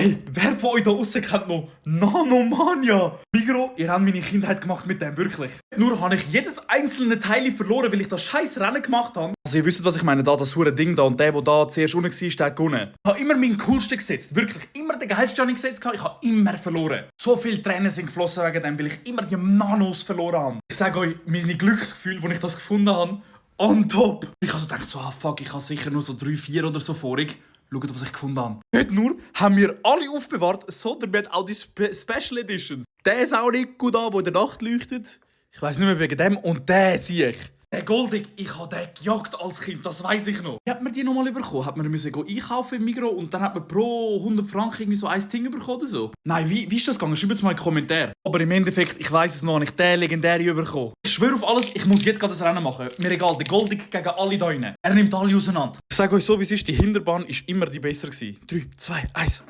Ey, wer von euch da draussen kennt noch Nanomania? Migros, ihr habt meine Kindheit gemacht mit dem, wirklich. Nur habe ich jedes einzelne Teil verloren, weil ich das scheiß Rennen gemacht habe. Also ihr wisst, was ich meine, da das hure Ding da und der da zuerst unten war, der hat gewonnen. Ich habe immer meinen coolsten gesetzt, wirklich. Immer den geilsten habe ich gesetzt, ich habe immer verloren. So viele Tränen sind geflossen wegen dem, weil ich immer die Nanos verloren habe. Ich sage euch, meine Glücksgefühle, als ich das gefunden habe, on top. Ich habe so gedacht, so, fuck, ich habe sicher nur so 3, 4 oder so vorig. Schaut, was ich gefunden habe. Nicht nur haben wir alle aufbewahrt, sondern wir haben auch die Special Editions. Der ist auch nicht gut an, der in der Nacht leuchtet. Ich weiss nicht mehr wegen dem. Und der sehe ich. Der Goldig, ich habe den gejagt als Kind, das weiss ich noch. Wie hat man die nochmal bekommen? Hat man müssen einkaufen im Migros und dann hat man pro 100 Franken irgendwie so ein Ding bekommen oder so? Nein, wie ist das gegangen? Schreibt es mal in die Kommentare. Aber im Endeffekt, ich weiss es noch, nicht den legendären bekommen. Ich schwöre auf alles, ich muss jetzt gerade das Rennen machen. Mir egal, der Goldig gegen alle da rein. Er nimmt alle auseinander. Ich sage euch so, wie es ist, die Hinterbahn war immer die bessere. 3, 2, 1.